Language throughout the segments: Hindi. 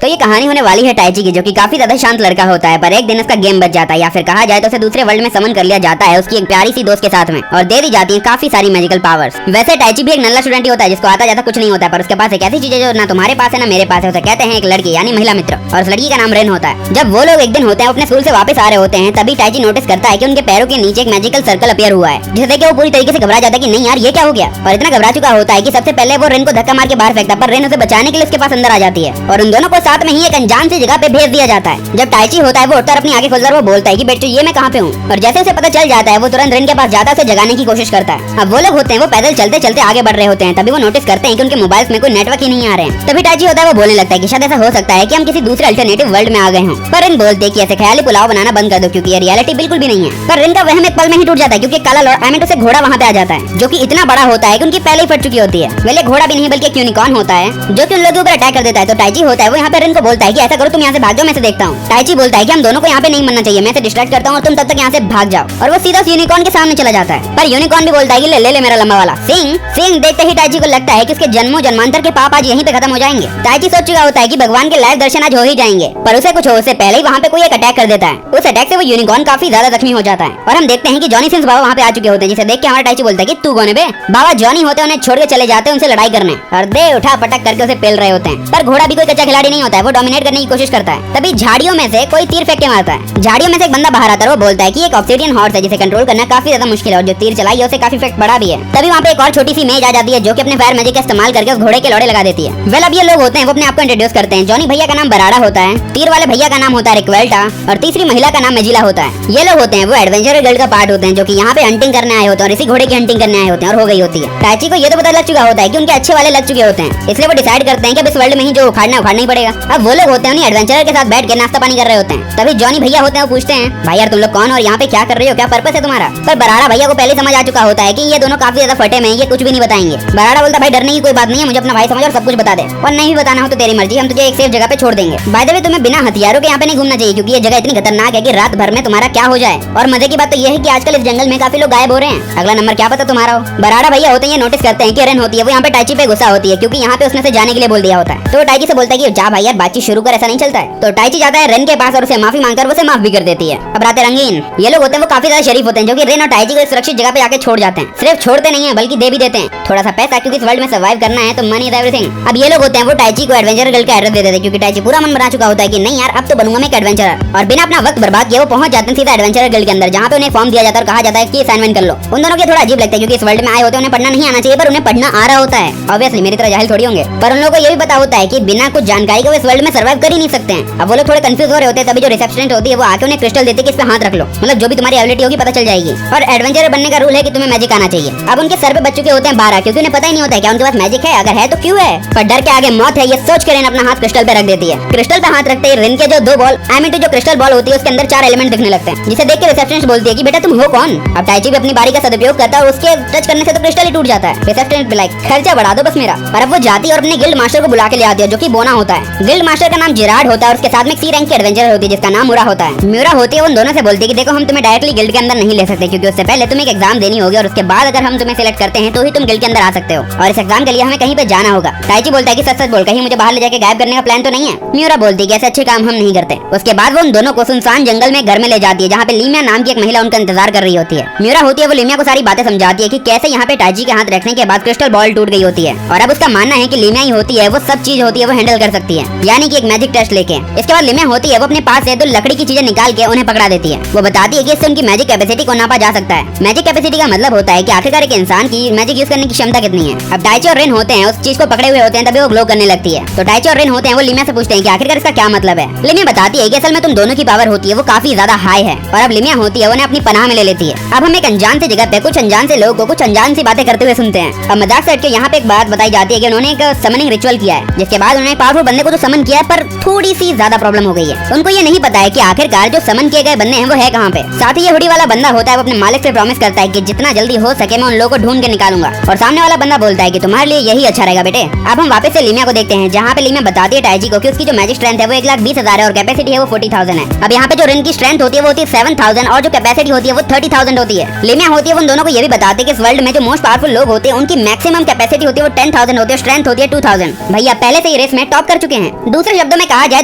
तो ये कहानी होने वाली है टाइची की, जो कि काफी ज्यादा शांत लड़का होता है, पर एक दिन उसका गेम बच जाता है, या फिर कहा जाए तो उसे दूसरे वर्ल्ड में समन कर लिया जाता है उसकी एक प्यारी सी दोस्त के साथ में, और दे दी जाती है काफी सारी मैजिकल पावर्स। वैसे टाइची भी एक नल्ला स्टूडेंट ही होता है जिसको आता जाता कुछ नहीं होता है, पर उसके पास एक ऐसी चीज है जो ना तुम्हारे पास है ना मेरे पास है। उसे कहते हैं एक लड़की यानी महिला मित्र, और उस लड़की का नाम रेन होता है। जब वो लोग एक दिन होते हैं अपने स्कूल से वापस आ रहे होते हैं, तभी टाइची नोटिस करता है कि उनके पैरों के नीचे एक मैजिकल सर्कल अपीयर हुआ है, जिसे देख के वो पूरी तरीके से घबरा जाता है कि नहीं यार ये क्या हो गया, और इतना घबरा चुका होता है कि सबसे पहले वो रेन को धक्का मार के बाहर फेंकता है, पर रेन उसे बचाने के लिए उसके पास अंदर आ जाती है, और उन दोनों को साथ में ही एक अनजान सी जगह पे भेज दिया जाता है। जब टाइची होता है वो उठकर अपनी आंखें खोलकर वो बोलता है कि बेटू ये मैं कहाँ पे हूँ, और जैसे उसे पता चल जाता है वो तुरंत रेन के पास जाता है, उसे जगाने की कोशिश करता है। अब वो लोग होते हैं वो पैदल चलते चलते आगे बढ़ रहे होते हैं, तभी वो नोटिस करते हैं कि उनके मोबाइल्स में कोई नेटवर्क ही नहीं आ रहे हैं। तभी टाइची होता है वो बोलने लगता है कि शायद ऐसा हो सकता है कि हम किसी दूसरे अल्टरनेटिव वर्ल्ड में आ गए हों, पर रेन बोलते हैं कि ऐसे ख्याली पुलाव बनाना बंद कर दो क्योंकि ये रियलिटी बिल्कुल भी नहीं है। पर रेन का वहम एक पल में ही टूट जाता है क्योंकि काला लॉर्ड एमेंट से घोड़ा वहाँ पे आ जाता है, जो कि इतना बड़ा होता है कि उनकी पहले ही फट चुकी होती है। वेले घोड़ा भी नहीं बल्कि एक यूनिकॉर्न होता है जो कि उन लोगों के ऊपर अटैक कर देता है। तो टाइची होता है वो यहाँ पे रेन को बोलता है कि ऐसा करो तुम यहाँ से भाग जाओ, मैं से देखता हूँ। टाइची बोलता है कि हम दोनों को यहाँ पे नहीं मरना चाहिए, मैं से डिस्ट्रैक्ट करता हूँ और तुम तब तक यहाँ से भाग जाओ, और वो सीधा यूनिकॉर्न के सामने चला जाता है। पर यूनिकॉर्न भी बोलता है कि ले ले मेरा लंबा वाला सिंह देखते ही टाइची को लगता है कि उसके जन्मों जन्मांतर के पाप आज यहीं पे खत्म हो जाएंगे। टाइची सोच चुका होता है कि भगवान के लाइव दर्शन आज हो ही जाएंगे, पर उसे कुछ हो उससे पहले ही वहाँ पे कोई एक अटैक कर देता है। उस अटैक से वो यूनिकॉर्न काफी ज्यादा जख्मी हो जाता है, और हम देखते हैं कि जॉनी सिंस बाबा वहाँ पे आ चुके होते हैं, जिसे देख के हमारा टाइची बोलता है कि तू कौन है बे। बाबा जॉनी होते हैं उन्हें छोड़ के चले जाते हैं उनसे लड़ाई करने, और दे उठा पटक करके उसे पेल रहे होते हैं। पर घोड़ा भी कोई कच्चा खिलाड़ी नहीं होता है, वो डोमिनेट करने की कोशिश करता है। तभी झाड़ियों में से कोई तीर फेंक के मारता है। झाड़ियों में से एक बंदा बाहर आता है, वो बोलता है कि एक ऑब्सिडियन हॉर्स है जिसे कंट्रोल करना काफी ज्यादा मुश्किल है, और जो तीर चलाई है उसे काफी इफेक्ट बड़ा भी है। तभी वहाँ पे एक और छोटी सी मेज आ जाती है जो कि अपने फायर मैजिक का इस्तेमाल करके उस घोड़े के लोड़े लगा देती है। वेल अब ये लोग होते हैं वो अपने आप को इंट्रोड्यूस करते हैं। जॉनी भैया का नाम बराड़ा होता है, तीर वाले भैया का नाम होता है रिक्वेल्टा, और तीसरी महिला का नाम मेजिला होता है। ये लोग होते हैं वो एडवेंचर गिल्ड का पार्ट होते हैं जो कि यहाँ पे हंटिंग करने आए होते हैं, और इसी घोड़े की हंटिंग करने आए होते हैं, और हो गई होती है। टाइची को ये तो पता लग चुका होता है कि उनके अच्छे वाले लग चुके होते हैं, इसलिए वो डिसाइड करते हैं कि अब इस वर्ल्ड में ही जो उखाड़ना ही पड़ेगा। अब वो लोग होते हैं उन्हीं एडवेंचरर के साथ बैठ के नाश्ता पानी कर रहे होते हैं। तभी जॉनी भैया होते हैं वो पूछते हैं भाई यार तुम लोग कौन और यहाँ पे क्या कर रहे हो, क्या पर्पस है तुम्हारा। पर बराड़ा भैया को पहले समझ आ चुका होता है कि ये दोनों काफी ज्यादा फटे में ये कुछ भी नहीं बताएंगे। बराड़ा बोलता भाई डरने की कोई बात नहीं है, मुझे अपना भाई समझ और सब कुछ बता दे, और नहीं भी बताना हो तो तेरी मर्जी, हम तुझे एक सेफ जगह पे छोड़ देंगे। बाय द वे तुम्हें बिना हथियारों के यहाँ पे नहीं घूमना चाहिए क्योंकि ये जगह इतनी खतरनाक है कि रात भर में तुम्हारा क्या हो जाए। और मजे की बात तो ये है कि आजकल इस जंगल में काफी लोग गायब हो रहे हैं, अगला नंबर क्या पता तुम्हारा हो। बराड़ा भैया होते हैं ये नोटिस करते हैं कि रेन होती है वो यहाँ पे टाइची पे गुस्सा होती है क्योंकि यहाँ पे उसने से जाने के लिए बोल दिया होता है। तो वो टाइची से बोलता है कि जा भाई यार बातचीत शुरू कर, ऐसा नहीं चलता है। तो टाइची जाता है रेन के पास और उसे माफी मांगकर उसे माफ भी कर देती है। अब रात रंगीन ये लोग होते हैं वो काफी ज्यादा शरीफ होते हैं जो कि रेन और टाइची को सुरक्षित जगह पे आके छोड़ जाते हैं। सिर्फ छोड़ते नहीं है बल्कि दे भी देते हैं थोड़ा सा पैसा, क्योंकि इस वर्ल्ड में सर्वाइव करना है तो मनी इज एवरीथिंग। अब ये लोग होते हैं वो टाइची को एडवेंचर गिल्ड का एड्रेस दे देते हैं क्योंकि टाइची पूरा मन बना चुका होता है कि नहीं यार अब तो बनूंगा मैं एक एडवेंचरर, और बिना अपना वक्त बर्बाद किए वो पहुंच जाते हैं सीधा एडवेंचर गिल्ड के अंदर, जहां पे उन्हें फॉर्म दिया जाता है और कहा जाता है कि असाइनमेंट कर लो। उन दोनों को थोड़ा अजीब लगता है क्योंकि इस वर्ल्ड में आए होते हैं उन्हें पढ़ना नहीं आना चाहिए, पर उन्हें पढ़ना आ रहा होता है। ऑब्वियसली मेरी तरह जाहिल थोड़ी होंगे, पर उन लोगों को ये भी पता होता है कि बिना कुछ जानकारी के वो इस वर्ल्ड में सर्वाइव कर ही नहीं सकते हैं। अब वो लोग थोड़े कंफ्यूज हो रहे होते हैं, तभी जो रिसेप्शनिस्ट होती है वो आके उन्हें क्रिस्टल देती है कि इस पे हाथ रख लो, मतलब जो भी तुम्हारी एबिलिटी होगी पता चल जाएगी। और एडवेंचरर बनने का रूल है कि तुम्हें मैजिक आना चाहिए। अब उनके सर पे बच चुके होते हैं 12 क्योंकि उन्हें पता ही नहीं होता है क्या उनके पास मैजिक है, अगर है तो क्यों है, पर डर के आगे मौत है ये सोच कर अपना हाथ क्रिस्टल पे रख देती है। क्रिस्टल पे हाथ रखते ही रिन के जो दो बॉल जो क्रिस्टल बॉल होती है उसके अंदर 4 एलिमेंट दिखने लगते हैं, जिसे देख के रिसेप्शनिस्ट बोलती है कि बेटा तुम हो कौन। अब टाइची भी अपनी बारी का सदुपयोग करता है और उसके टच करने से तो क्रिस्टल ही टूट जाता है। रिसेप्शनिस्ट भी लाइक खर्चा बढ़ा दो बस मेरा। पर अब वो जाती है और अपने गिल्ड मास्टर को बुला के ले आती है जो कि बोना होता है। गिल्ड मास्टर का नाम जिराड होता है और उसके साथ में सी रैंक की एडवेंचरर होती है जिसका नाम म्यूरा होता है। म्यूरा होती है उन दोनों से बोलती है कि देखो हम तुम्हें डायरेक्टली गिल्ड के अंदर नहीं ले सकते क्योंकि उससे पहले तुम्हें एक एग्जाम देनी होगी और उसके बाद अगर हम तुम्हें सिलेक्ट करते हैं तो ही तुम गिल्ड के अंदर आ सकते हो, और इस एग्जाम के लिए हमें कहीं पे जाना होगा। टाइची बोलता है कि सच सच बोल कहीं मुझे बाहर ले जाके गायब करने का प्लान तो नहीं है। म्यूरा बोलती है कि ऐसे अच्छे काम हम नहीं करते। उसके बाद वो उन दोनों को सुनसान जंगल में घर में ले जाती है जहाँ पे लीमिया नाम की एक महिला उनका इंतजार कर रही होती है। म्यूरा होती है वो लीमिया को सारी बातें समझाती है कि कैसे यहाँ पे टाइची के हाथ रखने के बाद क्रिस्टल बॉल टूट गई होती है, और अब उसका मानना है कि लीमिया ही होती है वो सब चीज होती है वो हैंडल कर सकती है, यानी कि एक मैजिक टेस्ट लेके। इसके बाद लीमिया होती है वो अपने पास से 2 लकड़ी की चीजें निकाल के उन्हें पकड़ा देती है। वो बताती है कि इससे उनकी मैजिक कैपेसिटी को नापा जा सकता है। मैजिक कैपेसिटी का मतलब होता है कि आखिरकार एक इंसान की मैजिक यूज करने की क्षमता कितनी है। अब टाइची और रेन होते हैं उस चीज को पकड़े हुए होते हैं तभी वो ग्लो करने लगती है। तो टाइची और रेन होते हैं वो लीमिया से पूछते हैं कि आखिरकार इसका क्या मतलब है। लीमिया बताती है कि असल में तुम दोनों की पावर होती है वो काफी ज्यादा हाई है, और अब लीमिया होती है उन्हें अपनी पनाह में ले लेती है। अब हम एक अनजान सी जगह पे कुछ अनजान से लोगों को कुछ अनजान सी बातें करते हुए सुनते हैं। अब मजाक से हटके यहाँ पे एक बात बताई जाती है कि उन्होंने एक समनिंग रिचुअल किया है, जिसके बाद उन्होंने पावरफुल बंदे को तो समन किया है पर थोड़ी सी ज्यादा प्रॉब्लम हो गई है। उनको ये नहीं पता है कि आखिरकार जो समन किए गए बंदे हैं वो है कहाँ पे। साथ ही ये हुडी वाला बंदा होता है वो अपने मालिक से प्रॉमिस करता है कि जितना जल्दी हो सके मैं उन लोगों को ढूंढ के निकालूंगा, और सामने वाला बंदा बोलता है कि तुम्हारे लिए यही अच्छा रहेगा बेटे। अब हम वापस से लीमिया को देखते हैं जहाँ पे लीमिया बताती है टाइची को कि उसकी जो मैजिक स्ट्रेंथ है वो 1,20,000 है और कैपेसिटी है वो 40,000 है। अब यहाँ पे जो रिन की स्ट्रेंथ होती है वो होती है 7,000 और जो कैपेसिटी होती है वो 30,000 होती है। लीमिया होती है उन दोनों को ये भी बताती है कि इस वर्ल्ड में जो मोस्ट पावरफुल लोग होते हैं उनकी मैक्सिमम कैपेसिटी होती है वो 10,000 होती है, स्ट्रेंथ होती है 2,000। भैया पहले से ही रेस में टॉप कर चुके हैं। हैं। दूसरे शब्दों में कहा जाए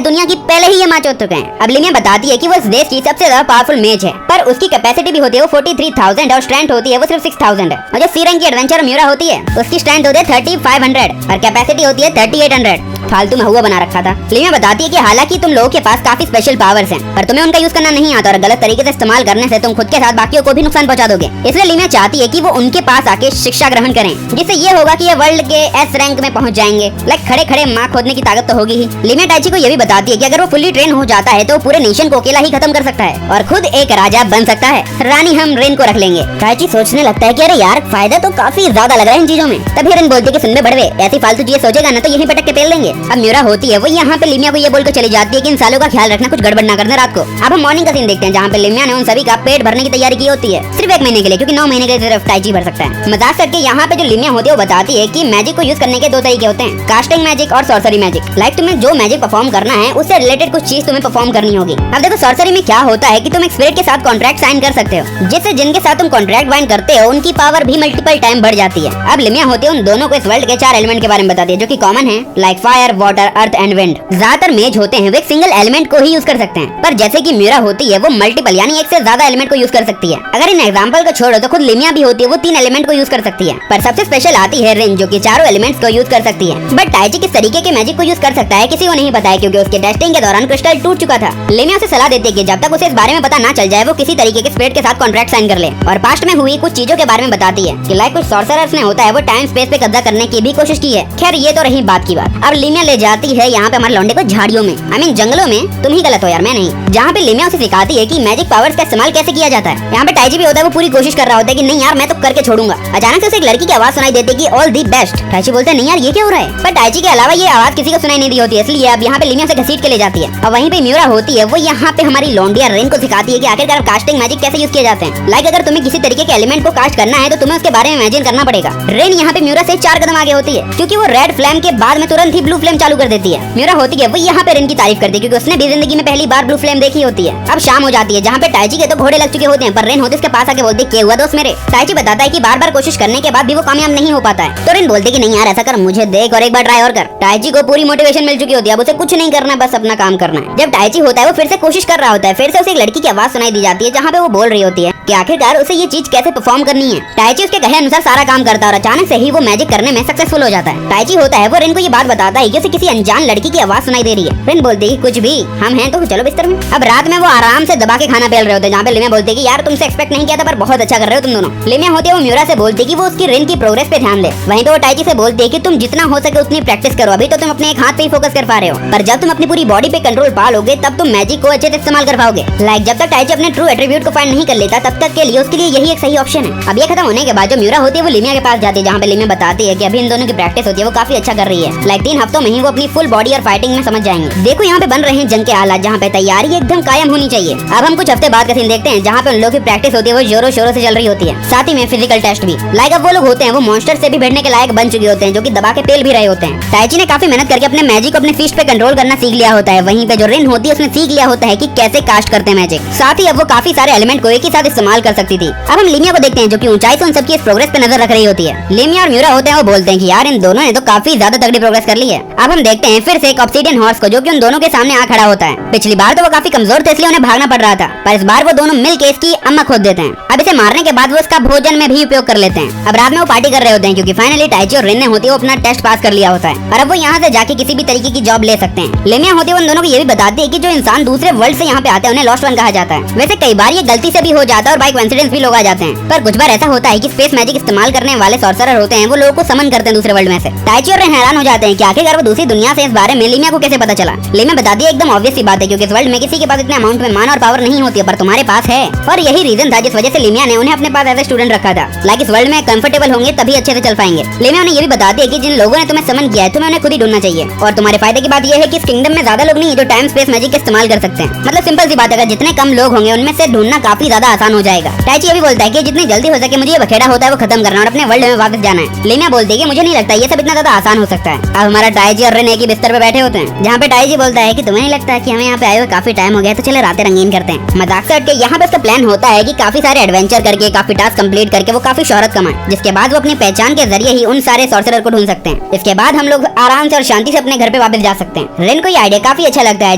दुनिया की पहले ही ये माच हो चुके हैं। अब लिमिया बताती है कि वो इस देश की सबसे ज्यादा पावरफुल मेज है, पर उसकी कैपेसिटी भी होती है वो 43,000 और स्ट्रेंथ होती है वो सिर्फ 6,000 है। और जो सी रैंक की एडवेंचर म्यूरा होती है उसकी स्ट्रेंथ होती है 3500 और कैपेसिटी होती है 3800। फालतू में हुआ बना रखा था। लिमिया बताती है कि हालांकि तुम लोगों के पास काफी स्पेशल पावर्स हैं, पर तुम्हें उनका यूज करना नहीं आता और गलत तरीके से इस्तेमाल करने से तुम खुद के साथ बाकियों को भी नुकसान पहुंचा दोगे। इसलिए लिमिया चाहती है कि वो उनके पास आके शिक्षा ग्रहण करें, जिससे ये होगा कि ये वर्ल्ड के एस रैंक में पहुंच जाएंगे। लाइक खड़े खड़े माँ खोदने की ताकत तो होगी ही। लिमिया टाइची को ये भी बताती है कि अगर वो फुल्ली ट्रेन हो जाता है तो पूरे नेशन को अकेला ही खत्म कर सकता है और खुद एक राजा बन सकता है। रानी हम रेन को रख लेंगे। टाइची सोचने लगता है कि अरे यार फायदा तो काफी ज्यादा लग रहा है इन चीजों में। तभी रेन बोलती है कि सुन बे बड़वे, ऐसी फालतू चीजें सोचेगा ना तो यहीं पटक के पेल देंगे। अब म्यूरा होती है वो यहाँ पे लिमिया को ये बोलकर चली जाती है कि इन सालों का ख्याल रखना, कुछ गड़बड़ ना करना रात को। अब हम मॉर्निंग का सीन देखते हैं जहाँ पे लिमिया ने उन सभी का पेट भरने की तैयारी की होती है, सिर्फ 1 महीने के लिए, क्योंकि 9 महीने के सिर्फ टाइची भर सकता है। मजाक करके यहाँ पे जो लिमिया होती है वो बताती है कि मैजिक को यूज करने के 2 तरीके होते हैं, कास्टिंग मैजिक और सॉर्सरी मैजिक। लाइक तुम्हें जो मैजिक परफॉर्म करना है उससे रिलेटेड कुछ चीज तुम्हें परफॉर्म करनी होगी। अब देखो सॉर्सरी में क्या होता है कि तुम एक स्पिरिट के साथ कॉन्ट्रैक्ट साइन कर सकते हो, जिससे जिनके साथ तुम कॉन्ट्रैक्ट बाइंड करते हो उनकी पावर भी मल्टीपल टाइम बढ़ जाती है। अब लिमिया होती है उन दोनों को इस वर्ल्ड के 4 एलिमेंट के बारे में बताती है जो कि कॉमन है, like fire, water, earth and wind. ज्यादातर मेज होते हैं वो एक सिंगल एलिमेंट को ही यूज कर सकते हैं, पर जैसे कि म्यूरा होती है वो मल्टीपल यानी एक से ज्यादा एलिमेंट को यूज कर सकती है। अगर इन एग्जांपल को छोड़ो तो खुद लिमिया भी होती है वो 3 एलिमेंट को यूज कर सकती है, पर सबसे स्पेशल आती है रिन जो कि चारों एलिमेंट्स को यूज कर सकती है। बट टाइची किस तरीके के मैजिक को यूज कर सकता है किसी को नहीं पता है, क्योंकि उसके टेस्टिंग के दौरान क्रिस्टल टूट चुका था। लिमिया उसे सलाह देती है कि जब तक उसे इस बारे में पता ना चल जाए वो किसी तरीके के स्पिरिट के साथ कॉन्ट्रैक्ट साइन कर ले, और पास्ट में हुई कुछ चीजों के बारे में बताती है कि लाइक कुछ सॉर्सरर्स ने होता है वो टाइम स्पेस पे कब्जा करने की भी कोशिश की है। खैर ये तो रही बात की बात। अब लिमिया ले जाती है यहाँ पे हमारे लौंडे को झाड़ियों में, आई मीन जंगलों में। तुम ही गलत हो यार, मैं नहीं। जहाँ पे लिमिया उसे सिखाती है कि मैजिक पावर्स का इस्तेमाल कैसे किया जाता है। यहाँ पे टाइची भी होता है वो पूरी कोशिश कर रहा होता है कि नहीं यार मैं तो करके छोड़ूंगा। अचानक से उसे एक लड़की की आवाज सुनाई देती है कि ऑल दी बेस्ट। टाइची बोलते हैं नहीं यार ये क्या हो रहा है, पर टाइची के अलावा ये आवाज किसी को सुनाई नहीं दी होती है, इसलिए अब यहाँ पे लिमिया से घसीट के ले जाती है। और वहीं पे म्यूरा होती है वो यहाँ पे हमारी लौंडिया रेन को सिखाती है कि आखिरकार कास्टिंग मैजिक कैसे यूज किए जाते हैं। लाइक अगर तुम्हें किसी तरीके के एलिमेंट को कास्ट करना है तो तुम्हें उसके बारे में इमेजिन करना पड़ेगा। रेन यहाँ पे म्यूरा से 4 कदम आगे होती है, क्योंकि वो रेड फ्लेम के बाद में तुरंत ही ब्लू फ्लेम चालू कर देती है। म्यूरा होती है वो यहाँ पे रेन की तारीफ करती है क्योंकि उसने भी जिंदगी में पहली बार ब्लू फ्लेम देखी होती है। अब शाम हो जाती है जहाँ पे टाइची के तो घोड़े लग चुके होते हैं, पर रेन होती इसके पास आके बोलती क्या हुआ दोस्त मेरे। टाइची बताता है कि बार-बार कोशिश करने के बाद भी वो कामयाब नहीं हो पाता है, तो रेन बोलती कि नहीं यार ऐसा कर, मुझे देख और एक बार ट्राई और कर। टाइची को पूरी मोटिवेशन मिल चुकी होती है, अब उसे कुछ नहीं करना बस अपना काम करना है। जब टाइची होता है वो फिर से कोशिश कर रहा होता है, फिर से उसे एक लड़की की आवाज सुनाई दी जाती है जहाँ पे वो बोल रही होती है कि आखिरकार उसे ये चीज कैसे परफॉर्म करनी है। टाइची उसके कहे अनुसार सारा काम करता है और अचानक से ही वो मैजिक करने में सक्सेसफुल हो जाता है। टाइची होता है वो रेन को ये बात बताता है कि उसे किसी अनजान लड़की की आवाज सुनाई दे रही है। रेन बोलती है कुछ भी, हम हैं तो चलो बिस्तर में। अब रात में वो आराम से दबा के खाना पेल रहे होते हैं, जहाँ पे लिमिया बोलती है कि यार तुमसे एक्सपेक्ट नहीं किया था पर बहुत अच्छा कर रहे हो तुम दोनों। लिमिया होती है वो म्यूरा से बोलती है कि वो उसकी रेन की प्रोग्रेस पे ध्यान दे। वहीं तो वो टाइची से बोलती है कि तुम जितना हो सके उतनी प्रैक्टिस करो, अभी तो तुम अपने एक हाथ पे ही फोकस कर पा रहे हो, पर जब तुम अपनी पूरी बॉडी पे कंट्रोल पा लोगे तब तुम मैजिक को अच्छे से इस्तेमाल कर पाओगे। लाइक जब तक टाइची अपने ट्रू एट्रीब्यूट को फाइंड नहीं कर लेता तब तक के लिए उसके लिए यही एक सही ऑप्शन है। अब ये खत्म होने के बाद जो म्यूरा होती है वो लिमिया के पास जाती है, जहाँ पे लिमिया बताती है कि अभी इन दोनों की प्रैक्टिस होती है वो काफी अच्छा कर रही है। लाइक 3 हफ्तों में ही वो अपनी फुल बॉडी और फाइटिंग में समझ जाएंगे। देखो यहाँ पे बन रहे हैं जंग के हालात, जहाँ पे तैयारी एकदम कायम होनी चाहिए। अब हम कुछ हफ्ते बाद का सीन देखते हैं जहाँ पे उन लोगों की प्रैक्टिस होती है वो जोरों शोरों से चल रही होती है, साथ ही में फिजिकल टेस्ट भी। लाइक अब वो लोग होते हैं वो मॉन्स्टर से भी भिड़ने के लायक बन चुके होते हैं, जो कि दबा के पेल भी रहे होते हैं। टाइची ने काफी मेहनत करके अपने मैजिक को अपने फिस्ट पे कंट्रोल करना सीख लिया होता है। वहीं पे जो रेन होती है उसने सीख लिया होता है कि कैसे कास्ट करते हैं मैजिक। साथ ही अब वो काफी सारे एलिमेंट को एक ही साथ इस्तेमाल कर सकती थी। अब हम लिमिया को देखते हैं जो कि ऊंचाई से उन सबकी इस प्रोग्रेस पे नजर रख रही होती है। लिमिया और म्यूरा होते हैं वो बोलते हैं कि यार इन दोनों ने तो काफी ज्यादा तगड़ी प्रोग्रेस कर ली है। अब हम देखते हैं फिर से एक ऑब्सीडियन हॉर्स को, जो कि उन दोनों के सामने आ खड़ा होता है। पिछली बार तो वो काफी कमजोर थे इसलिए उन्हें भागना पड़ रहा था, पर इस बार वो दोनों मिलकर इसकी अम्मा खोद देते हैं। अब इसे मारने के बाद वो इसका भोजन में भी उपयोग कर लेते हैं। अब रात में वो पार्टी कर रहे होते हैं क्योंकि फाइनली टाइची और रेन ने होती है वो अपना टेस्ट पास कर लिया होता है और अब वो यहाँ से जाके किसी भी तरीके की जॉब ले सकते हैं। लिमिया होती है उन दोनों को ये भी बताती है कि जो इंसान दूसरे वर्ल्ड से यहाँ पे आते हैं उन्हें लॉस्ट वन कहा जाता है। वैसे कई बार ये गलती से भी हो जाता है और बाय कोइंसिडेंस भी लोग आ जाते हैं, पर कुछ बार ऐसा होता है कि स्पेस मैजिक इस्तेमाल करने वाले सॉर्सरर होते हैं वो लोगों को समन करते हैं दूसरे वर्ल्ड में से। टाइची और रेन हैरान हो जाते हैं कि आखिरकार वो दूसरी दुनिया से इस बारे में लिमिया को कैसे पता चला। लिमिया बताती है एकदम ऑब्वियस सी बात है, क्योंकि इस वर्ल्ड में किसी के पास इतने अमाउंट में मान और पावर नहीं होती है, पर तुम्हारे पास है। और यही रीजन था जिस वजह से लिमिया ने उन्हें अपने पास एज ए स्टूडेंट रखा था। लाइक इस वर्ल्ड में कंफर्टेबल होंगे तभी अच्छे से चल पाएंगे। लिमिया ने ये भी बता दिया कि जिन लोगों ने तुम्हें समन किया है तुम्हें उन्हें खुद ही ढूंढना चाहिए। और तुम्हारे फायदे की बात यह है कि इस किंगडम में ज्यादा लोग नहीं है जो टाइम स्पेस मैजिक का इस्तेमाल कर सकते हैं। मतलब सिंपल सी बात है, जितने कम लोग होंगे उनमें से ढूंढना काफी ज्यादा आसान हो जाएगा। टाइची ये भी बोलता है कि जितनी जल्दी हो सके मुझे ये बखेड़ा होता है वो खत्म करना और अपने वर्ल्ड में वापस जाना है। लिमिया बोलती है कि मुझे नहीं लगता ये सब इतना ज्यादा आसान हो सकता है। अब हमारा टाइची और रेन एक ही बिस्तर पे बैठे होते हैं, जहाँ पे टाइची बोलता है कि तुम्हें नहीं लगता कि हमें यहाँ पे आए हुए काफी टाइम हो गया, तो चले रातें रंगीन करते हैं। मजाक से हटके यहाँ पे इसका प्लान होता है कि काफी सारे एडवेंचर करके, काफी टास्क कंप्लीट करके वो काफी शोहरत कमाए, जिसके बाद वो अपनी पहचान के जरिए ही उन सारे सॉर्सरर को ढूंढ सकते हैं। इसके बाद हम लोग आराम से और शांति से अपने घर पे वापस जा सकते हैं। रेन को ये आइडिया काफी अच्छा लगता है,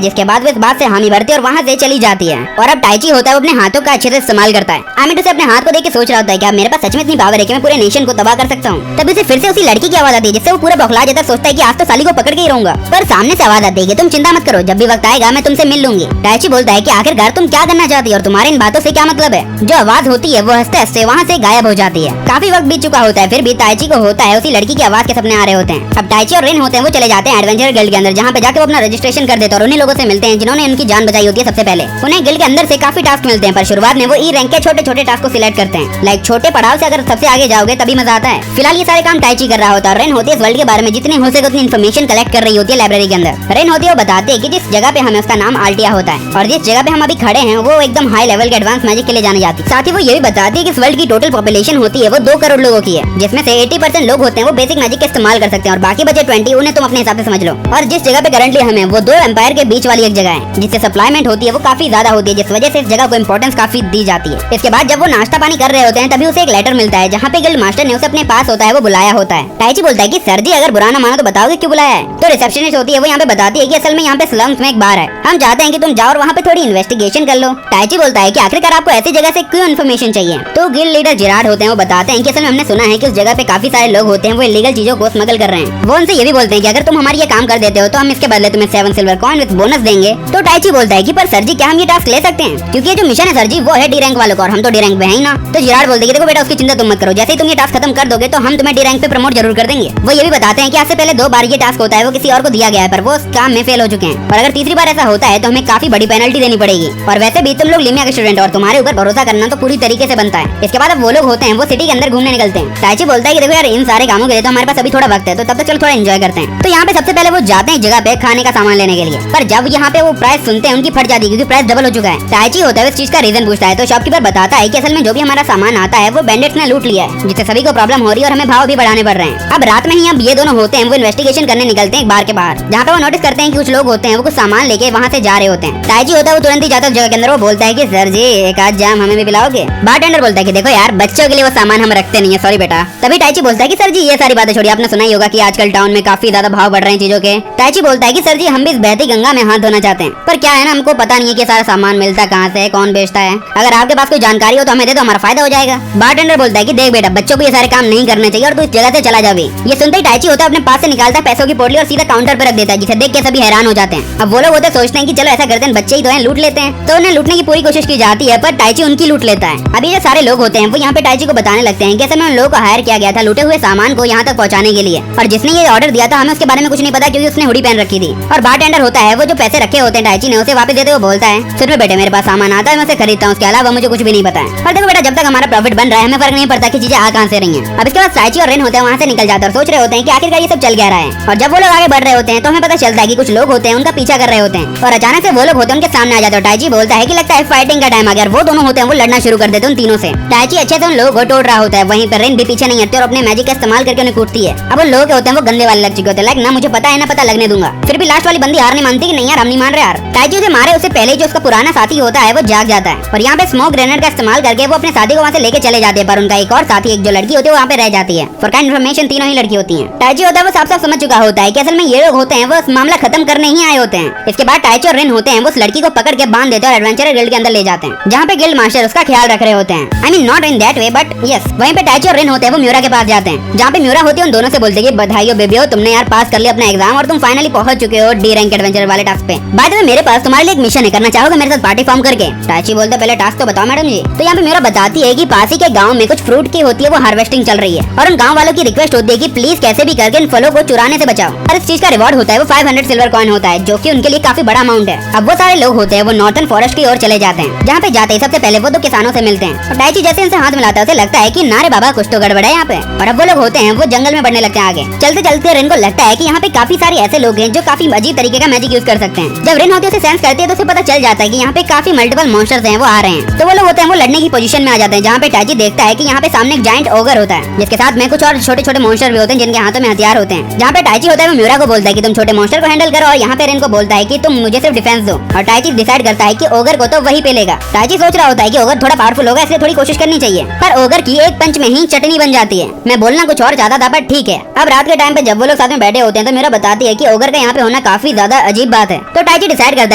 जिसके बाद वो इस बात से हामी भरती है और वहाँ से चली जाती है। और अब टाइची होता है वो अपने हाथों का अच्छे से इस्तेमाल करता है। आमिर उसे अपने हाथ को देख के सोच रहा होता है कि मेरे पास सच में इतनी पावर है कि मैं पूरे नेशन को तबाह कर सकता हूँ। तभी उसे फिर से उसी लड़की की आवाज आती है, जिससे वो पूरा बौखला जाता है, सोचता है कि आज तो साली को पकड़ के ही रहूंगा। पर सामने से आवाज आती है कि तुम चिंता मत करो, जब भी वक्त आएगा मैं तुमसे मिल लूंगी। टाइची बोलता है कि आखिरकार तुम क्या करना चाहती हो और तुम्हारे इन बातों से क्या मतलब है। जो आवाज होती है वो हंसते हंसते वहाँ से गायब हो जाती है। काफी वक्त बीत चुका होता है, फिर भी टाइची को होता है उसी लड़की की आवाज के सपने आ रहे होते हैं। अब टाइची और रेन होते हैं वो चले जाते हैं एडवेंचर गिल्ड के अंदर, जहाँ पे जाके वो अपना रजिस्ट्रेशन कर देते हैं और उन्हीं लोगों से मिलते हैं जिन्होंने उनकी जान बचाई होती है सबसे पहले। उन्हें गिल्ड के अंदर से काफी टास्क मिलते हैं, पर शुरुआत में वो ई रैंक के छोटे छोटे टास्क को सिलेक्ट करते हैं। लाइक छोटे पड़ाव से अगर सबसे आगे जाओगे तभी मजा आता है। फिलहाल ये सारे काम टाइची कर रहा होता है। रेन होती है इस वर्ल्ड के बारे में जितनी हो सके उतनी इन्फॉर्मेशन कलेक्ट कर रही होती है लाइब्रेरी के अंदर। रेन होती है वो बताते हैं कि जिस जगह पे हमें उसका नाम आल्टिया होता है और जिस जगह पे हम अभी खड़े हैं वो एकदम हाई लेवल के एडवांस मैजिक के लिए जानी जाती है। साथ ही वो ये भी बताती है कि इस वर्ल्ड की टोटल पॉपुलेशन होती है वो 2 करोड़ लोगों की है, जिसमें से 80% लोग होते हैं वो बेसिक मैजिक का इस्तेमाल कर सकते हैं और बाकी बचे 20 उन्हें तुम अपने हिसाब से समझ लो। और जिस जगह पे करंटली हमें वो 2 एम्पायर के बीच वाली एक जगह है, जिससे सप्लाईमेंट होती है वो काफी ज्यादा होती है, जिस वजह से इस जगह को इंपॉर्टेंस काफी दी जाती है। इसके बाद जब वो नाश्ता पानी कर रहे होते हैं तभी उसे एक लेटर मिलता है, जहाँ पे गिल्ड मास्टर ने उसे अपने पास होता है वो बुलाया होता है। टाइची बोलता है कि सर जी अगर बुरा ना मानो तो बताओगे क्यों बुलाया है। तो रिसेप्शनिस्ट होती है वो यहाँ पे बताती है कि असल में यहाँ पे स्लम्स में एक बार है, हम चाहते हैं कि तुम जाओ और वहाँ पे थोड़ी इन्वेस्टिगेशन कर लो। टाइची बोलता है कि आखिरकार आपको ऐसी जगह से क्यों इन्फॉर्मेशन चाहिए। तो गिल्ड लीडर जिराड होते हैं वो बताते हैं कि असल में हमने सुना है कि उस जगह पे काफी सारे लोग होते हैं वो इलीगल चीजों को स्मगल कर रहे हैं। वो उनसे ये भी बोलते हैं कि अगर तुम हमारी ये काम कर देते हो तो हम इसके बदले तुम्हें 7 सिल्वर कॉइन विद बोनस देंगे। तो टाइची बोलता है कि पर सर जी क्या हम ये टास्क ले सकते हैं, क्योंकि ये जो मिशन है सर जी वो है डी रैंक वालों का और हम तो डी रैंक पे हैं ही ना। तो जिराड बोलते हैं कि देखो बेटा उसकी चिंता तुम मत करो, जैसे ही तुम ये टास्क खत्म कर दोगे तो हम तुम्हें डी रैंक पे प्रमोट जरूर कर देंगे। वो ये भी बताते हैं कि आज से पहले 2 बार ये टास्क होता है वो किसी और को दिया गया है, पर वो उस काम में फेल हो चुके हैं और अगर तीसरी बार ऐसा होता है तो हमें काफी बड़ी पेनल्टी देनी पड़ेगी। और वैसे भी तुम लोग लिमिया के स्टूडेंट और तुम्हारे ऊपर भरोसा करना तो पूरी तरीके से बनता है। इसके बाद अब वो लोग होते हैं वो सिटी के अंदर घूमने निकलते हैं। टाइची बोलता है कि देखो यार इन सारे कामों के लिए तो हमारे पास अभी थोड़ा वक्त है, तो तब तक चलो थोड़ा एंजॉय करते हैं। तो यहाँ पे सबसे पहले वो जाते हैं जगह पे खाने का सामान लेने के लिए, पर जब यहाँ पे वो प्राइस सुनते हैं उनकी फट जाती है क्योंकि प्राइस डबल हो चुका है। टाइची होता है इस चीज का रीजन पूछता है, तो शॉपकीपर बताता है कि असल में जो भी हमारा सामान आता है वो बैंडिट्स ने लूट लिया है, जिससे सभी को प्रॉब्लम हो रही है और हमें भाव भी बढ़ाने पड़ रहे हैं। अब रात में ही अब ये दोनों होते हैं वो इन्वेस्टिगेशन करने निकलते हैं एक बार के बाहर, जहाँ पे वो नोटिस करते हैं कि कुछ लोग होते हैं वो कुछ सामान लेके वहाँ से जा रहे होते हैं। टाइची होता है वो तुरंत ही जाता है जगह के अंदर, वो बोलता है कि सर जी एक आध जाम हमें भी पिलाओगे। बारटेंडर बोलता है कि देखो यार बच्चों के लिए वो सामान हम रखते नहीं है, सॉरी बेटा। तभी टाइची बोलता है कि सर जी ये सारी बातें छोड़िए, आपने सुना ही होगा कि आजकल टाउन में काफी ज्यादा भाव बढ़ रहे हैं चीजों के। टाइची बोलता है कि सर जी हम भी इस बहती गंगा में हाथ धोना चाहते हैं, पर क्या है ना हमको पता नहीं है कि सारा सामान मिलता कहाँ से, कौन बेचता है। अगर आपके पास कोई जानकारी हो तो हमें दे दो, हमारा फायदा हो जाएगा। बारटेंडर बोलता है कि देख बेटा बच्चों को ये सारे काम नहीं करने चाहिए और तू इस जगह से चला जावे। ये सुनते ही टाइची होता है अपने पास से निकालता है पैसों की पोटली और सीधा काउंटर पर रख देता है, जिसे देख के सभी हैरान हो जाते हैं। अब वो लोग होते सोचते हैं कि चलो ऐसा करते हैं बच्चे ही तो हैं लूट लेते हैं, तो उन्हें लूटने की पूरी कोशिश की जाती है, पर टाइची उनकी लूट लेता है। अभी ये सारे लोग होते हैं वो यहाँ पे टाइची को बताने लगते हैं कि असल में उन लोगों को हायर किया गया था लूटे हुए सामान को यहाँ तक पहुँचाने के लिए, और जिसने ये ऑर्डर दिया था हमें उसके बारे में कुछ नहीं पता क्योंकि उसने हुडी पहन रखी थी। और बारटेंडर होता है वो जो पैसे रखे होते हैं टाइची ने उसे वापस देते हुए बोलता है फिर में बेटे मेरे पास सामान आता है मैं उसे खरीदता हूँ, उसके अलावा मुझे कुछ भी नहीं पता है। और देखो बेटा जब तक हमारा प्रॉफिट बन रहा है हमें फर्क नहीं पड़ता कि चीजें आ कहाँ से रही हैं। अब इसके बाद टाइची और रेन होते हैं वहाँ से निकल जाते हैं और सोच रहे होते हैं कि आखिरकार ये सब चल क्या रहा है। और जब वो लोग आगे बढ़ रहे होते हैं तो हमें पता चलता है कि कुछ लोग होते हैं उनका पीछा कर रहे होते हैं और अचानक से वो लोग होते हैं उनके सामने आ जाते हैं। टाइची बोलता है कि लगता है फाइटिंग का टाइम आ गया। वो दोनों होते हैं वो लड़ना शुरू कर देते हैं उन तीनों से। टाइची अच्छे से उन लोगों को तोड़ रहा होता है, वहीं पर रेन भी पीछे नहीं हटती और अपने मैजिक का इस्तेमाल करके उन्हें कूटती है। अब उन लोग होते हैं वो गंदे वाले लग चुके होते हैं, लाइक ना मुझे पता है ना पता लगने दूंगा। फिर भी लास्ट वाली बंदी हार नहीं मानती कि नहीं यार हम नहीं मान रहे यार। टाइची उसे मारे उससे पहले जो उसका पुराना साथी होता है वो जाग जाता है और यहाँ पे स्मोक ग्रेनेड का इस्तेमाल करके वो अपने साथी को वहाँ से लेके चले जाते हैं, पर उनका एक और साथी एक जो लड़की होती है वहाँ पे रह जाती है। फॉर काइंड इन्फॉर्मेशन तीनों ही लड़की होती है। टाइची होता है वो साफ साफ समझ चुका होता है कि असल में ये लोग होते हैं वो मामला खत्म करने ही आए होते हैं। इसके बाद टाइची और रेन होते हैं वो उस लड़की को पकड़ के बांध देते हैं और एडवेंचर गिल्ड के अंदर ले जाते हैं, जहाँ पे गिल्ड मास्टर उसका ख्याल रख रहे होते हैं। I mean not in that way but yes. वहीं पे टाइची और रेन होते हैं वो म्यूरा के पास जाते हैं, जहाँ पे म्यूरा होती है उन दोनों से बोलते हैं कि बधाई हो बेबियो, तुमने यार पास कर लिया अपना एग्जाम और तुम फाइनली पहुंच चुके हो डी रैंक एडवेंचर वाले टास्क पे। बाय द वे मेरे पास तुम्हारे लिए एक मिशन है, करना चाहोगे मेरे साथ पार्टी फॉर्म करके। टाइची बोलता है पहले टास्क तो बताओ मैडम जी। तो यहाँ पे म्यूरा बताती है कि पास ही के गाँव में कुछ फ्रूट की होती है वो हार्वेस्टिंग चल रही है और उन गाँव वालों की रिक्वेस्ट होती है कि प्लीज कैसे भी करके इन फलों को चुराने से बचाओ। और इस चीज का रिवॉर्ड होता है वो 500 सिल्वर कॉइन होता है, जो कि उनके लिए काफी बड़ा अमाउंट है। अब वो सारे लोग होते हैं वो नॉर्थन फॉरेस्ट की ओर चले जाते हैं, जहाँ पे जाते ही सबसे पहले वो 2 किसानों से मिलते हैं और टाइची जैसे उनसे हाथ मिलाता है उसे लगता है कि नारे बाबा कुछ तो गड़बड़ है यहाँ पे। और अब वो लोग होते हैं वो जंगल में बढ़ने लगते हैं आगे। चलते चलते रेन को लगता है कि यहाँ पे काफी सारे ऐसे लोग हैं जो काफी अजीब तरीके का मैजिक यूज कर सकते हैं। जब रेन होती है उसे सेंस करती है तो उसे पता चल जाता है कि यहाँ पे काफी मल्टीपल मॉन्स्टर्स हैं वो आ रहे हैं। तो वो लोग होते हैं वो लड़ने की पोजीशन में आ जाते हैं, जहाँ पे टाइची देखता है कि यहाँ पे सामने एक जायंट ओगर होता है जिसके साथ में कुछ और छोटे छोटे मॉन्स्टर भी होते हैं जिनके हाथों में हथियार होते हैं। जहाँ पे टाइची होता है वो म्यूरा को बोलता है कि तुम छोटे मॉन्स्टर को हैंडल करो और यहाँ पे रेन को बोलता है कि तुम मुझे सिर्फ डिफेंस दो। और टाइची डिसाइड करता है कि ओगर को तो वही पे लेगा। टाइची सोच रहा होता है कि ओगर थोड़ा पावरफुल होगा, इसलिए थोड़ी कोशिश करनी चाहिए। पर ओगर की एक पंच में ही चटनी बन जाती है। मैं बोलना कुछ और चाहता था पर ठीक है। अब रात के टाइम पे जब वो लोग साथ में बैठे होते हैं तो मेरा बताती है कि ओगर का यहाँ पे होना काफी ज्यादा अजीब बात है। तो टाइची डिसाइड करता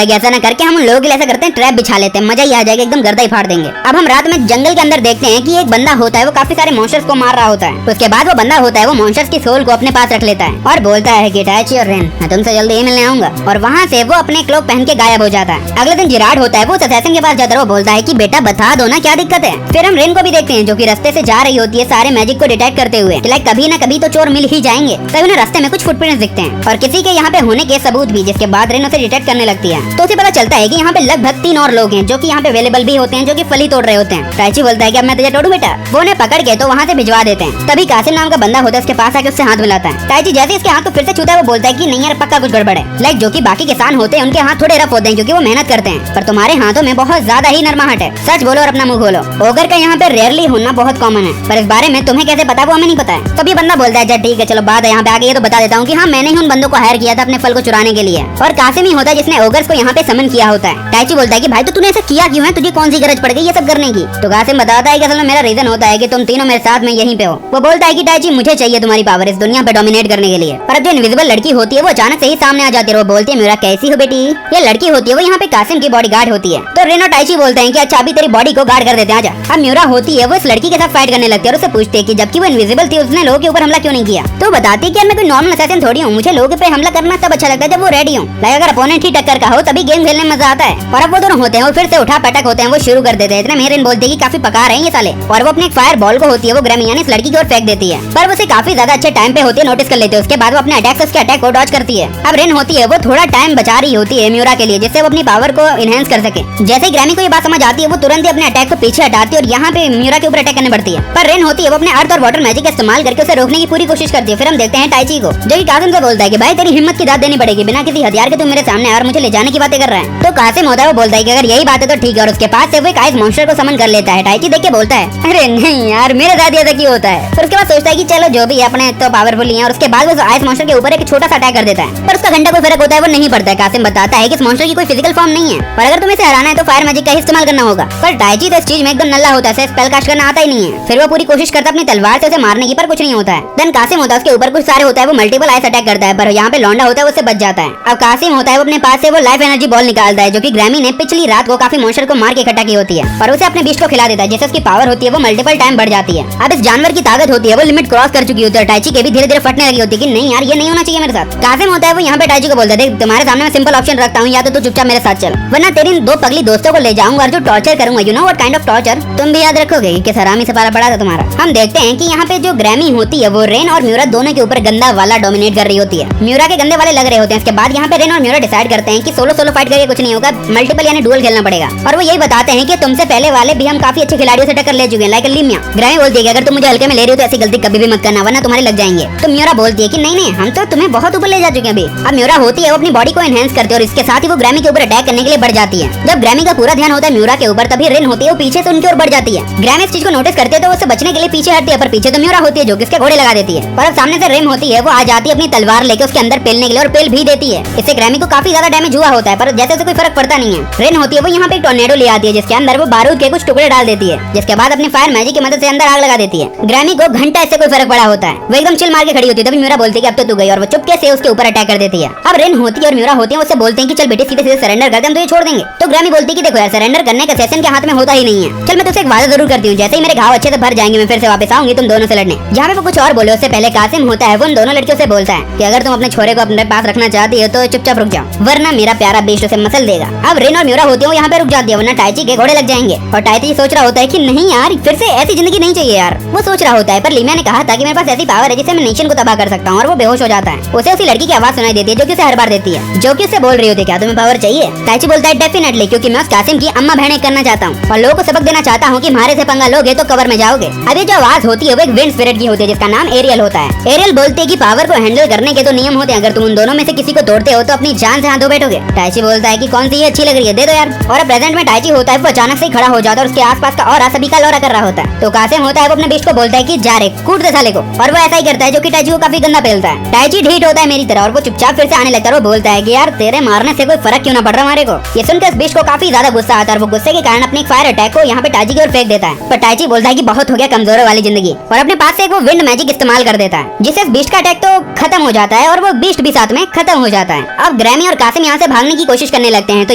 है कि ऐसा न करके हम उन लोगों के लिए ऐसा करते हैं, ट्रैप बिछा लेते हैं, मजा ही आ जाएगा, एकदम गर्दा ही फाड़ देंगे। अब हम रात में जंगल के अंदर देखते हैं कि एक बंदा होता है, वो काफी सारे मॉन्स्टर्स को मार रहा होता है। उसके बाद वो बंदा होता है, वो मॉन्स्टर्स की सोल को अपने पास रख लेता है और बोलता है कि टाइची और रेन, मैं तुमसे जल्दी ही मिलने आऊंगा। और वहाँ से वो अपने क्लोक पहन के गायब हो जाता है। अगले दिन जिराड होता है, वो असैसिन के पास जाता है, वो बोलता है कि बेटा बता दो ना क्या दिक्कत है। फिर हम रेन को भी देखते हैं जो कि रास्ते से जा रही होती है सारे मैजिक को डिटेक्ट करते हुए, कि लाइक कभी ना कभी तो चोर मिल ही जाएंगे। तभी उन्हें रास्ते में कुछ फुटप्रिंट्स दिखते हैं और किसी के यहाँ पे होने के सबूत भी, जिसके बाद रेन उसे डिटेक्ट करने लगती है। तो उसे पता चलता है कि यहाँ पे लगभग 3 और लोग हैं जो कि यहाँ पे अवेलेबल भी होते हैं, जो कि फली तोड़ रहे होते हैं। टाइची बोलता है कि अब मैं तुझे तोड़ूं बेटा। वो उन्हें पकड़ के तो वहाँ से भिजवा देते हैं। तभी कासिम नाम का बंदा होता है, उसके पास आके उससे हाथ मिलाता है। टाइची जैसे इसके हाथ को फिर से छूता है, वो बोलता है कि नहीं यार पक्का कुछ गड़बड़ है। लाइक जो कि बाकी किसान होते हैं उनके हाथ थोड़े रफ होते हैं क्योंकि वो मेहनत करते हैं, पर तुम्हारे हाथों में बहुत ज्यादा ही नरमाहट है। सच बोलो और अपना मुंह खोलो। ओगर का यहाँ पे रेयरली होना बहुत कॉमन है, पर इस बारे में तुम्हें कैसे पता वो हमें नहीं पता है। तब ये बंदा बोलता है ठीक है चलो बात है यहाँ पे आ गई है तो बता देता हूँ कि हाँ मैंने ही उन बंदों को हायर किया था अपने फल को चुराने के लिए, और कासिम ही होता है जिसने ओगर्स को यहाँ पे समन किया होता है। टाइची बोलता है कि भाई तो तूने ऐसा किया क्यों है, तुझे कौन सी गरज पड़ गई ये सब करने की। तो कासिम बताता है कि असल में मेरा रीजन होता है कि तुम तीनों मेरे साथ में यहीं पे हो। वो बोलता है कि टाइची मुझे चाहिए तुम्हारी पावर इस दुनिया पे डोमिनेट करने के लिए। पर अब जो इनविजिबल लड़की होती है वो अचानक से ही सामने आ जाती है। वो बोलती है मेरा कैसी हो बेटी। ये लड़की होती है वो यहाँ पे कासिम की बॉडी गार्ड होती है। तो रेन और टाइची बोलते हैं कि अच्छा अभी तेरी बॉडी को गार्ड कर देते हैं आजा। अब म्यूरा होती है वो इस लड़की के साथ फाइट करने लगती है और उससे पूछती है कि जबकि वो इनविजिबल थी उसने लोगों के ऊपर हमला क्यों नहीं किया। तो बताती है कि मैं कोई नॉर्मल असैसिन थोड़ी हूँ, मुझे लोगों पे हमला करना तब अच्छा लगता है जब वो रेडी हूँ। लाइक अगर अपोनेंट ही टक्कर का हो तभी गेम खेलने में मजा आता है। और अब वो दोनों होते हैं वो फिर से उठा पटक होते हैं, वो शुरू कर देते हैं। इतने में रेन बोलती है कि काफी पका रहे हैं ये साले, और वो अपने एक फायर बॉल को होती है वो ग्रैमी यानी इस लड़की की ओर फेंक देती है। पर वो उसे काफी ज्यादा अच्छे टाइम पे होती है नोटिस कर लेते हैं। उसके बाद वो अपने अटैक से उसके अटैक को डॉज करती है। अब रेन होती है वो थोड़ा टाइम बचा रही होती है म्यूरा के लिए जिससे वो अपनी पावर को इनहेंस कर सके। जैसे ही ग्रैमी को ये बात समझ आती है वो तुरंत ही अपने अटैक को पीछे हटाती है और यहाँ पे म्यूरा के ऊपर अटैक करने पड़ती है। पर रेन होती है वो अपने अर्थ और वाटर मैजिक का इस्तेमाल करके उसे रोकने की पूरी कोशिश करती है। फिर हम देखते हैं टाइची को जो कि कासिम से बोलता है कि भाई तेरी हिम्मत की दाद देनी पड़ेगी, बिना किसी हथियार के तुम मेरे सामने और मुझे ले जाने की बातें कर रहा है। तो कासिम होता है वो बोलता है कि अगर यही बात है तो ठीक है, और उसके पास से वो एक आइस मॉन्स्टर को समन कर लेता है। टाइची देख के बोलता है अरे नहीं यार मेरे साथ ऐसा क्यों होता है। फिर उसके बाद सोचता है कि चलो जो भी अपने तो पावरफुल ही है, और उसके बाद वो आइस मॉन्स्टर के ऊपर एक छोटा सा अटैक कर देता है। पर उसका घंटा कोई फर्क होता है वो नहीं पड़ता है। कासिम बताता है कि इस मॉन्स्टर की कोई फिजिकल फॉर्म नहीं है, पर अगर तुम्हें इसे हराना है तो फायर मैजिक का ही इस्तेमाल करना होगा। पर टाइची तो इस चीज में एकदम नल्ला होता है, स्पेल कास्ट करना आता ही नहीं है। फिर वो पूरी कोशिश करता है अपनी तलवार से उसे मारने की, पर कुछ नहीं होता है। देन कासिम होता है उसके ऊपर कुछ सारे होता है, वो मल्टीपल आइस अटैक करता है, पर यहाँ पे लौंडा होता है उससे बच जाता है। अब कासिम होता है वो अपने पास से वो लाइफ एनर्जी बॉल निकालता है जो कि ग्रैमी ने पिछली रात को काफी मॉन्स्टर को मार के इकट्ठा की होती है, पर उसे अपने बीस्ट को खिला देता है जिससे उसकी पावर होती है वो मल्टीपल टाइम बढ़ जाती है। अब इस जानवर की ताकत होती है वो लिमिट क्रॉस कर चुकी होती है। टाइची के भी धीरे धीरे फटने लगी होती है कि नहीं यार ये नहीं होना चाहिए मेरे साथ। कासिम होता है वो यहाँ पे टाइची को बोलता है देख तुम्हारे सामने मैं सिंपल ऑप्शन रखता हूँ, या तो तू चुपचाप मेरे साथ चल वरना तेरी 2 पगली दोस्तों को ले जाऊंगा और जो टॉर्चर करूंगा you know what kind of torture, तुम भी याद रखोगे कि हरामी से पाला पड़ा था तुम्हारा। हम देखते हैं कि यहाँ पे जो ग्रैमी होती है वो रेन और म्यूरा दोनों के ऊपर गंदा वाला डोमिनेट कर रही होती है। म्यूरा के गंदे वाले लग रहे होते हैं। इसके बाद यहाँ पे रेन और म्यूरा डिसाइड करते हैं कि सोलो फाइट करके कुछ नहीं होगा, मल्टीपल यानी डुअल खेलना पड़ेगा। और वो यही बताते हैं कि तुमसे पहले वाले भी हम काफी अच्छे खिलाड़ियों से टक्कर ले चुके हैं लाइक लिमिया। ग्रैमी बोलती है कि अगर तुम मुझे हल्के में ले रही हो तो ऐसी गलती कभी भी मत करना वरना तुम्हारे लग जाएंगे। तो म्यूरा बोलती है कि नहीं हम तो तुम्हें बहुत ऊपर ले जा चुके हैं अभी। अब म्यूरा होती है वो अपनी बॉडी को एनहेंस करती है और इसके साथ ही वो ग्रैमी के ऊपर अटैक करने के लिए बढ़ जाती है। जब ग्रैमी का पूरा ध्यान होता है म्यूरा के ऊपर तभी रेन होती है वो पीछे से उनकी ओर बढ़ जाती है। ग्रैमी इस चीज को नोटिस करते है तो उससे बचने के लिए पीछे हटती है, पर पीछे तो म्यूरा होती है जो किसके घोड़े लगा देती है। पर अब सामने से रेन होती है वो आ जाती है अपनी तलवार लेके उसके अंदर पेलने के लिए और पेल भी देती है। इससे ग्रैमी को काफी ज्यादा डैमेज हुआ होता है पर जैसे उसे कोई फर्क पड़ता नहीं है। रेन होती है वो यहाँ पे एक टॉर्नेडो ले आती है जिसके अंदर वो बारूद के कुछ टुकड़े डाल देती है, जिसके बाद अपनी फायर मैजिक की मदद से अंदर आग लगा देती है। ग्रैमी को घंटा इससे कोई फर्क पड़ा होता है, वो एकदम चिल मार के खड़ी होती है। तभी म्यूरा बोलती है कि अब तो तू गई, और वो चुपके से उसके ऊपर अटैक कर देती है। अब रेन होती है और म्यूरा होती है उससे बोलते हैं कि चल बेटे सीधे सीधे सरेंडर कर दे, हम तुझे छोड़ देंगे। तो ग्रैमी बोलती है कि देखो यार सरेंडर करने का सेशन के हाथ में होता ही नहीं है, चल मैं तुझसे एक वादा जरूर करती हूँ, जैसे ही मेरे घाव अच्छे से भर जाएंगे मैं फिर से वापस आऊंगी तुम दोनों से लड़ने। जहाँ पे वो कुछ और बोले उससे पहले कासिम होता है वो उन दोनों लड़कियों से बोलता है कि अगर तुम अपने छोरे को अपने पास रखना चाहती हो तो चुपचाप रुक जाओ वरना मेरा प्यारा बेस्ट उसे मसल देगा। अब रेन और म्यूरा होती है वो यहाँ पे रुक जाती है वरना टाइची के घोड़े लग जाएंगे। और टाइची सोच रहा होता है कि नहीं यार फिर से ऐसी जिंदगी नहीं चाहिए यार। वो सोच रहा होता है पर लीमिया ने कहा था कि मेरे पास ऐसी पावर है जिससे मैं नेशन को तबाह कर सकता हूँ, और वो बेहोश हो जाता है। उसे उसी लड़की की आवाज सुनाई देती है जो कि उसे हर बार देती है, जो कि उससे बोल रही होती है क्या तुम्हें पावर चाहिए। टाइची बोलता है डेफिनेटली, क्योंकि मैं उस कासिम की अम्मा बहने करना चाहता हूँ और लोगों को सबक देना चाहता हूँ कि मारे से पंगा लोगे तो कवर में जाओगे। अब ये जो आवाज होती है वो एक विंड स्पिरिट की होती है जिसका नाम एरियल होता है। एरियल बोलते है कि पावर को हैंडल करने के तो नियम होते हैं, अगर तुम उन दोनों में से किसी को तोड़ते हो तो अपनी जान से हाथ धो बैठोगे। टाइची बोलता है कि कौन सी अच्छी लग रही है दे दो यार। और अब प्रेजेंट में टाइची होता है वो अचानक से खड़ा हो जाता है और उसके आसपास का और सभी का लौरा कर रहा होता है। तो कासिम होता है वो अपने बिस्ट को बोलता है कि जा रे कूद दे साले को, और वो ऐसा ही करता है जो कि टाइची को काफी गंदा पेलता है। टाइची ढीठ होता है मेरी तरह और वो चुपचाप फिर से आने लगता है। वो बोलता है कि यार तेरे मारने से कोई फर्क क्यों ना पड़ रहा हमारे को। ये सुनकर इस बिस्ट को काफी काफी ज्यादा गुस्सा आता है और वो गुस्से के कारण अपने फायर अटैक को यहाँ पे टाइची की ओर फेंक देता है। पर टाइची बोलता है कि बहुत हो गया कमजोरों वाली जिंदगी, और अपने पास से एक वो विंड मैजिक इस्तेमाल कर देता है, जिससे बीस्ट का अटैक तो खत्म हो जाता है और वो बीस्ट भी साथ में खत्म हो जाता है। अब ग्रैमी और कासिम यहाँ से भागने की कोशिश करने लगते हैं, तो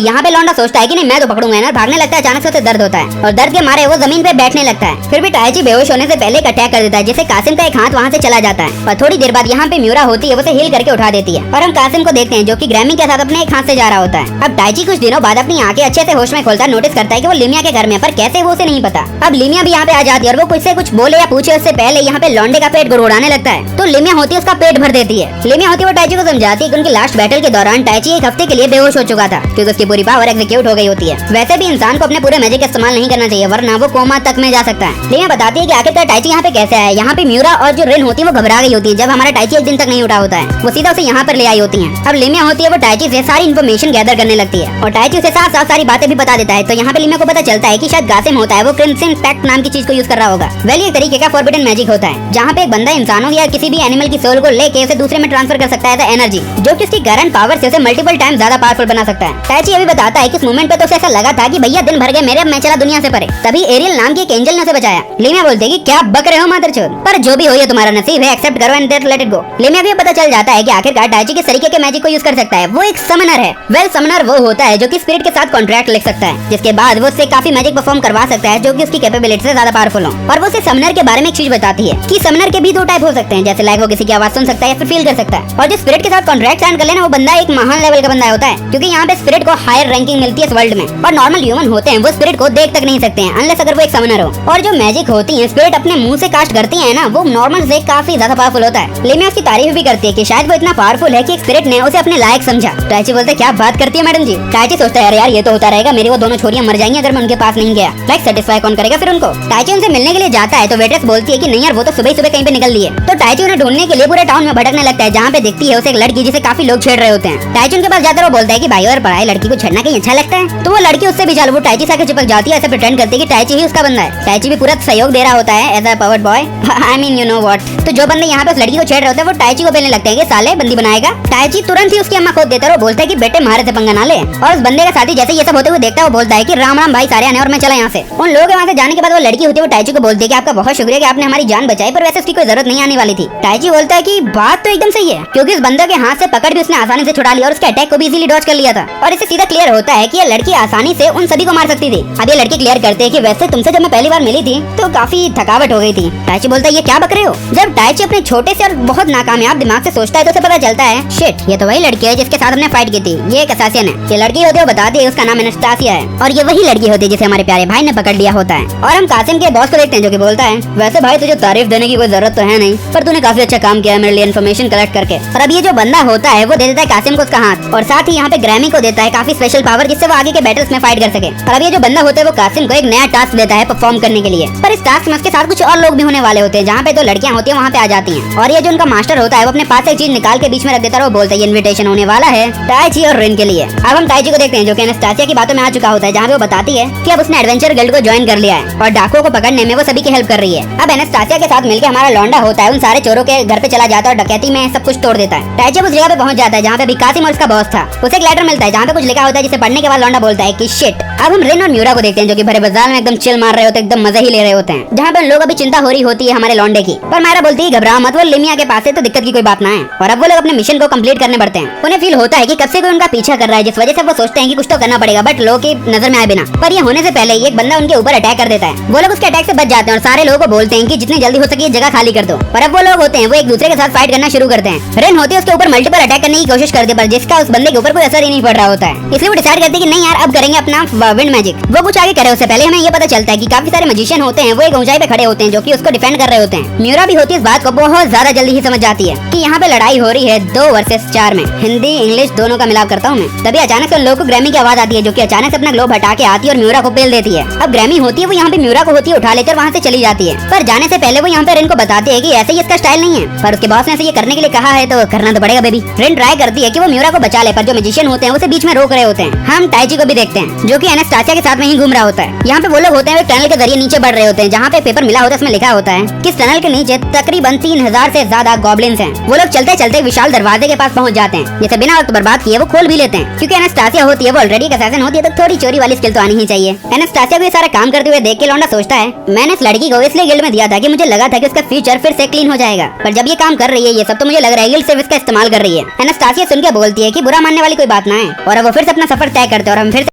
यहाँ पे लौंडा सोचता है कि नहीं मैं तो पकड़ूंगा ना, भागने लगता है। अचानक से उसे दर्द होता है और दर्द के मारे वो जमीन पे बैठने लगता है। फिर भी टाइची बेहोश होने से पहले एक अटैक कर देता है, जिससे कासिम का एक हाथ वहाँ से चला जाता है और थोड़ी देर बाद यहाँ पे म्यूरा होती है, उसे हील करके उठा देती है और हम कासिम को देखते हैं जो कि ग्रैमी के साथ अपने एक हाथ से जा रहा होता है। अब टाइची कुछ दिनों बाद अपनी आंखें अच्छे से होश में खोलता है, नोटिस करता है कि वो लिमिया के घर में, पर कैसे वो उसे नहीं पता। अब लिमिया भी यहाँ पे आ जाती है और वो कुछ से कुछ बोले या पूछे उससे पहले यहाँ पे लौंडे का पेट गुड़गुड़ाने लगता है, तो लिमिया होती है उसका पेट भर देती है। लिमिया होती है वो टाइची को समझाती है कि उनकी लास्ट बैटल के दौरान टाइची एक हफ्ते के लिए बेहोश हो चुका था, क्योंकि उसकी पूरी पावर एग्जीक्यूट हो गई होती है। वैसे भी इंसान को अपने पूरे मैजिक इस्तेमाल नहीं करना चाहिए, वरना वो कोमा तक में जा सकता है। लिमिया बताती है कि आखिरकार टाइची यहाँ पे कैसे आया। यहाँ पे म्यूरा और जो रिन होती है वो घबरा गई होती है जब हमारा टाइची एक दिन तक नहीं उठा होता है, वो सीधा उसे यहाँ पर ले आई होती है। अब लिमिया होती है वो टाइची से सारी इन्फॉर्मेशन गैदर करने लगती है और टाइची उसे साफ साफ सारी बातें भी बता देता है। तो यहाँ पे लिमिया को पता चलता है कि शायद कासिम होता है वो क्रिम्सन पैक्ट नाम की चीज को यूज कर रहा होगा। वेल एक तरीके का फॉरबिडन मैजिक होता है, जहाँ पे एक बंदा इंसानों या किसी भी एनिमल की सोल को लेके उसे दूसरे में ट्रांसफर कर सकता है एज एनर्जी, जो कि उसकी करंट पावर से उसे मल्टीपल टाइम ज्यादा पावरफुल बना सकता है। टाइची ये भी बताता है कि इस मोमेंट पे तो उसे ऐसा लगा था कि भैया दिन भर गए मेरे, अब मैं चला दुनिया से परे। तभी एरियल नाम की एक एंजल ने उसे बचाया। लिमिया बोलते है कि क्या बक रहे हो मादरचोद, पर जो भी हो ये तुम्हारा नसीब है, एक्सेप्ट करो एंड लेट इट गो। लिमिया भी पता चल जाता है कि आखिरकार टाइची किस तरीके के मैजिक को यूज कर सकता है। वो एक समनर है। वेल समनर वो होता है जो कि स्पिरिट के साथ कॉन्ट्रैक्ट लिख सकता है, जिसके बाद वो उससे काफी मैजिक परफॉर्म करवा सकता है जो कि उसकी कैपेबिलिटी से ज्यादा पावरफुल हो। और वो उसे समनर के बारे में एक चीज बताती है कि समनर के भी दो टाइप हो सकते हैं, जैसे लाइक वो किसी की आवाज सुन सकता है या फिर फील कर सकता है। और जो स्पिरिट के साथ कॉन्ट्रैक्ट साइन कर लेना वो बंदा एक महान लेवल का बंदा होता है, क्योंकि यहाँ पे स्पिरिट को हायर रैंकिंग मिलती है इस वर्ल्ड में। और नॉर्मल ह्यूमन होते हैं वो स्पिरिट को देख तक नहीं सकते हैं अनलेस अगर वो एक समनर हो। और जो मैजिक होती है स्पिरिट अपने मुंह से कास्ट करती है ना, वो नॉर्मल से काफी ज्यादा पावरफुल होता है। लिमिया उसकी तारीफ भी करती है कि शायद वो इतना पावरफुल है कि एक स्पिरिट ने उसे अपने लायक समझा। टाइची बोलते क्या बात करती है मैडम जी। टाइची सोचता है यार ये तो होता रहेगा, मेरी वो दोनों छोरियां मर जाएंगी अगर मैं उनके पास नहीं गया। लाइक सेटिस्फाई कौन करेगा फिर उनको। टाइची उनसे मिलने के लिए जाता है तो वेट्रेस बोलती है कि नहीं यार वो तो सुबह सुबह कहीं पे निकल लिए। तो टाइची उन्हें ढूंढने के लिए पूरे टाउन में भटकने लगता है, जहाँ पे दिखती है उसे एक लड़की जिसे काफी लोग छेड़ रहे होते हैं। टाइची उनके पास जाता है, वो बोलता है कि भाई और पढ़ाई लड़की को छेड़ना कहीं अच्छा लगता है। तो वो लड़की उससे भी चालू वो टाइची से आके चिपक जाती है, ऐसे प्रिटेंड करती है कि टाइची ही उसका बंदा है। टाइची भी पूरा सहयोग दे रहा होता है as a powered boy, I mean you know what. तो जो बंदे यहाँ पे उस लड़की को छेड़ रहे होते हैं वो टाइची को बोलने लगते हैं कि साले बंदी बनाएगा। टाइची तुरंत ही उसकी अम्मा खोद देता है और बोलता है कि बेटे मारे से पंगा ना ले। और उस बंदे का साथी जैसे ये सब होते हुए देखता है वो बोलता है कि राम राम भाई सारे आने और मैं चला यहाँ से। उन लोगों के वहाँ से जाने के बाद वो लड़की होती है वो टाइची को बोलती है कि आपका बहुत शुक्रिया कि आपने हमारी जान बचाई, पर वैसे उसकी कोई जरूरत नहीं आने वाली थी। टाइची बोलता है कि बात तो एकदम सही है, क्योंकि इस बंदे के हाथ से पकड़ भी उसने आसानी से छुड़ा लिया और उसके अटैक को भी इजीली डॉज कर लिया था। और इससे सीधा क्लियर होता है कि ये लड़की आसानी से उन सभी को मार सकती थी। अब ये लड़की क्लियर करते हैं कि वैसे तुमसे जब मैं पहली बार मिली थी तो काफी थकावट हो गई थी। टाइची बोलता है ये क्या बक रहे हो। जब टाइची अपने छोटे से और बहुत नाकामयाब दिमाग से सोचता है तो उसे पता चलता है शिट ये तो वही लड़की है जिसके साथ हमने फाइट की थी, ये एक असैसिन है। ये लड़की होती है वो बताती है उसका नाम एनास्टासिया है और ये वही लड़की होती है जिसे हमारे प्यारे भाई ने पकड़ लिया होता है। और हम कासिम के बॉस को देखते हैं जो कि बोलता है वैसे भाई तुझे तारीफ देने की कोई जरूरत तो है नहीं, पर तूने काफी अच्छा काम किया मेरे लिए इन्फॉर्मेशन कलेक्ट करके। और अब ये जो बंदा होता है वो दे देता है कासिम को उसका हाथ और साथ ही यहाँ पे ग्रैमी को देता है काफी स्पेशल पावर जिससे वो आगे के बैटल्स में फाइट कर सके। और अब ये जो बंदा होता है वो कासिम को एक नया टास्क देता है परफॉर्म करने के लिए, पर इस टास्क में उसके साथ कुछ और लोग भी होने वाले होते हैं, जहाँ पे तो लड़कियां होती है वहाँ पे आ जाती हैं। और ये जो उनका मास्टर होता है वो अपने पास एक चीज निकाल के बीच में रख देता है और वो बोलता है इन्विटेशन होने वाला है टाइची और रिन के लिए। अब हम टाइची को देखते हैं जो कि एनास्टासिया की बातों में आ चुका होता है, जहाँ पे वो बताती है कि अब उसने एडवेंचर गिल्ड को ज्वाइन कर लिया है और डाकुओं को पकड़ने में वो सभी की हेल्प कर रही है। अब एनास्टासिया के साथ मिलकर हमारा लौंडा होता है उन सारे चोरों के घर पे चला जाता है और डकैती में सब कुछ तोड़ देता है। टाइची उस जगह पे पहुंच जाता है जहाँ पे कासिम और उसका बॉस था। उसे एक लेटर मिलता है जहाँ पे कुछ लिखा होता है जिसे पढ़ने के बाद लौंडा बोलता है कि शिट। अब हम रिन और म्यूरा को देखते हैं जो कि भरे बाजार में एकदम चिल मार रहे होते हैं, एकदम मजे ही ले रहे होते हैं, जहाँ पे लोग अभी चिंता हो रही होती है हमारे लौंडे की। पर मायरा बोलती है घबराओ मत, वो लिमिया के पास है तो दिक्कत की कोई बात ना है। और अब वो लोग अपने मिशन को कंप्लीट करने बढ़ते हैं। उन्हें फील होता है कि कब से कोई उनका पीछा कर रहा है, जिस वजह से वो सोचते हैं कि कुछ तो करना पड़ेगा, बट लोगों की नजर में आए बिना। पर ये होने से पहले एक बंदा उनके ऊपर अटैक कर देता है। वो लोग उसके अटैक से बच जाते हैं और सारे लोगों को बोलते हैं कि जितनी जल्दी हो सके जगह खाली कर दो। पर अब वो लोग होते हैं वो एक दूसरे के साथ फाइट करना शुरू करते हैं। रिन होती है उसके ऊपर मल्टीपल अटैक करने की कोशिश करती है, पर जिसका उस बंदे के ऊपर कोई असर ही नहीं पड़ रहा होता है। इसलिए वो डिसाइड करती है कि नहीं यार अब करेंगे अपना विंड मैजिक। वो कुछ आगे करे उससे पहले हमें ये पता चलता है कि काफी सारे मैजिशियन होते हैं वो एक ऊंचाई पे खड़े होते हैं जो कि उसको डिफेंड कर रहे होते हैं। म्यूरा भी होती है इस बात को बहुत ज्यादा जल्दी ही समझ जाती है कि यहाँ पे लड़ाई हो रही है 2 वर्सेस 4 में। हिंदी इंग्लिश दोनों का मिलाप करता हूँ मैं। तभी अचानक से उन लोगों को ग्रैमी की आवाज आती है जो कि अचानक से अपना ग्लोब हटा के आती है और म्यूरा को पेल देती है। अब ग्रैमी होती है वो यहाँ पे म्यूरा को होती है उठा लेकर वहाँ से चली जाती है, पर जाने से पहले वो यहाँ पे रिन को बताती है कि ऐसे ही इसका स्टाइल नहीं है, पर उसके बॉस ने ऐसे ये करने के लिए कहा है तो करना तो पड़ेगा बेबी। रिन ट्राई करती है कि वो म्यूरा को बचा ले, पर जो मैजिशियन होते हैं उसे बीच में रोक रहे होते हैं। हम टाइची को भी देखते हैं जो कि एनास्टासिया के साथ में ही घूम रहा होता है। यहाँ पे वो लोग होते हैं वे टनल के जरिए नीचे बढ़ रहे होते हैं, जहाँ पे पेपर मिला होता है उसमें लिखा होता है कि इस टनल के नीचे तकरीबन 3000 से ज्यादा गॉब्लिन्स हैं। वो लोग चलते चलते विशाल दरवाजे के पास पहुंच जाते हैं, जिसे बिना वक्त बर्बाद किए वो खोल भी लेते हैं। क्योंकि एनास्टासिया होती है वो ऑलरेडी एक असैसिन होती है, तो थोड़ी चोरी वाली स्किल तो आनी ही चाहिए। एनास्टासिया को ये सारा काम करते हुए देख के लौंडा सोचता है, मैंने इस लड़की को इसलिए गिल्ड में दिया था कि मुझे लगा था कि उसका फ्यूचर फिर से क्लीन हो जाएगा, पर जब ये काम कर रही है ये सब तो मुझे लग रहा है गिल्ड सिर्फ इसका इस्तेमाल कर रही है। एनास्टासिया सुन के बोलती है कि बुरा मानने वाली कोई बात ना है, और अब वो फिर से अपना सफर तय करते हैं और हम फिर